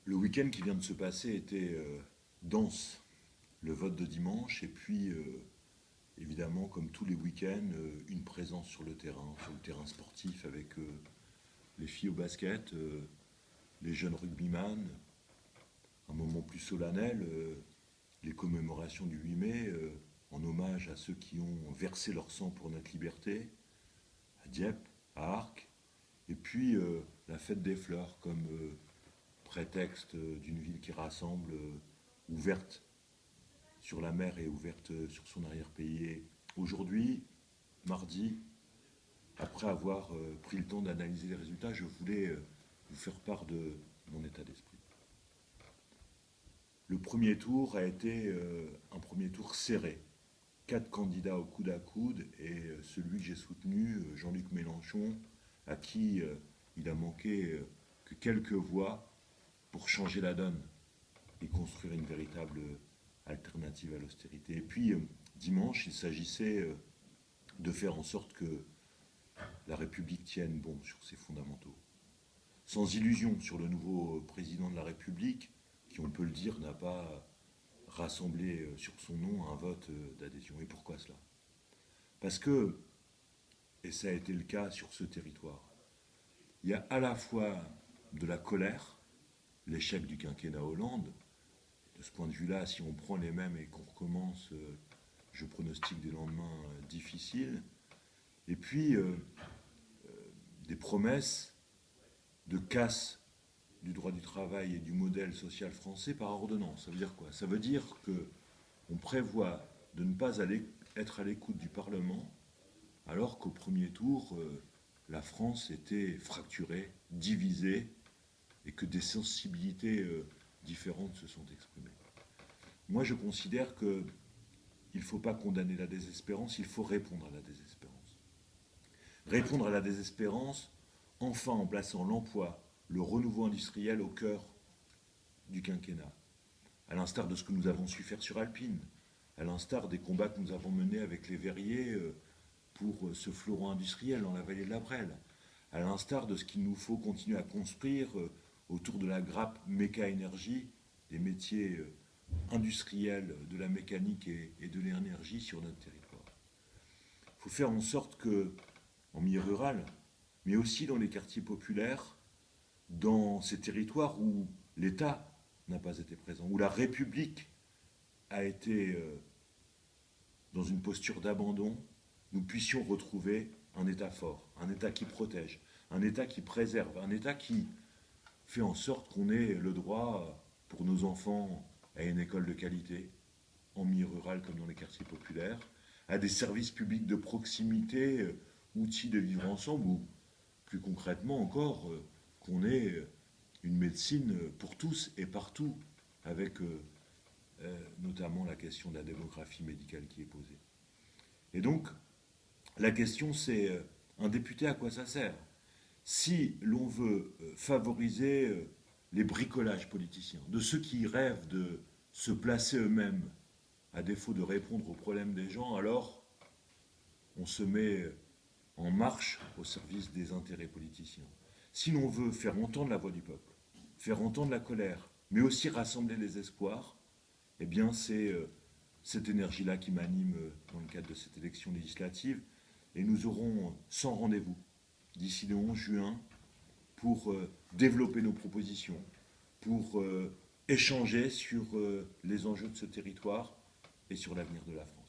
Le week-end qui vient de se passer était dense. Le vote de dimanche, et puis évidemment, comme tous les week-ends, une présence sur le terrain sportif avec les filles au basket, les jeunes rugbyman, un moment plus solennel, les commémorations du 8 mai, en hommage à ceux qui ont versé leur sang pour notre liberté, à Dieppe, à Arques, et puis la fête des fleurs comme prétexte d'une ville qui rassemble, ouverte sur la mer et ouverte sur son arrière-pays. Et aujourd'hui, mardi, après avoir pris le temps d'analyser les résultats, je voulais vous faire part de mon état d'esprit. Le premier tour a été un premier tour serré. 4 candidats au coude à coude et celui que j'ai soutenu, Jean-Luc Mélenchon, à qui il a manqué que quelques voix pour changer la donne et construire une véritable alternative à l'austérité. Et puis, dimanche, il s'agissait de faire en sorte que la République tienne bon sur ses fondamentaux. Sans illusion sur le nouveau président de la République, qui, on peut le dire, n'a pas rassemblé sur son nom un vote d'adhésion. Et pourquoi cela? Parce que, et ça a été le cas sur ce territoire, il y a à la fois de la colère, l'échec du quinquennat Hollande. De ce point de vue-là, si on prend les mêmes et qu'on recommence, je pronostique des lendemains difficiles. Et puis, des promesses de casse du droit du travail et du modèle social français par ordonnance. Ça veut dire quoi? Ça veut dire qu'on prévoit de ne pas être à l'écoute du Parlement, alors qu'au premier tour, la France était fracturée, divisée, et que des sensibilités différentes se sont exprimées. Moi, je considère qu'il ne faut pas condamner la désespérance, il faut répondre à la désespérance. Répondre à la désespérance, enfin en plaçant l'emploi, le renouveau industriel au cœur du quinquennat, à l'instar de ce que nous avons su faire sur Alpine, à l'instar des combats que nous avons menés avec les verriers pour ce fleuron industriel dans la vallée de la Brelle, à l'instar de ce qu'il nous faut continuer à construire autour de la grappe méca-énergie, des métiers industriels de la mécanique et de l'énergie sur notre territoire. Il faut faire en sorte que, en milieu rural, mais aussi dans les quartiers populaires, dans ces territoires où l'État n'a pas été présent, où la République a été dans une posture d'abandon, nous puissions retrouver un État fort, un État qui protège, un État qui préserve, un État qui fait en sorte qu'on ait le droit pour nos enfants à une école de qualité, en milieu rural comme dans les quartiers populaires, à des services publics de proximité, outils de vivre ensemble, ou plus concrètement encore, qu'on ait une médecine pour tous et partout, avec notamment la question de la démographie médicale qui est posée. Et donc, la question c'est, un député, à quoi ça sert? Si l'on veut favoriser les bricolages politiciens, de ceux qui rêvent de se placer eux-mêmes à défaut de répondre aux problèmes des gens, alors on se met en marche au service des intérêts politiciens. Si l'on veut faire entendre la voix du peuple, faire entendre la colère, mais aussi rassembler les espoirs, eh bien c'est cette énergie-là qui m'anime dans le cadre de cette élection législative. Et nous aurons 100 rendez-vous d'ici le 11 juin pour développer nos propositions, pour échanger sur les enjeux de ce territoire et sur l'avenir de la France.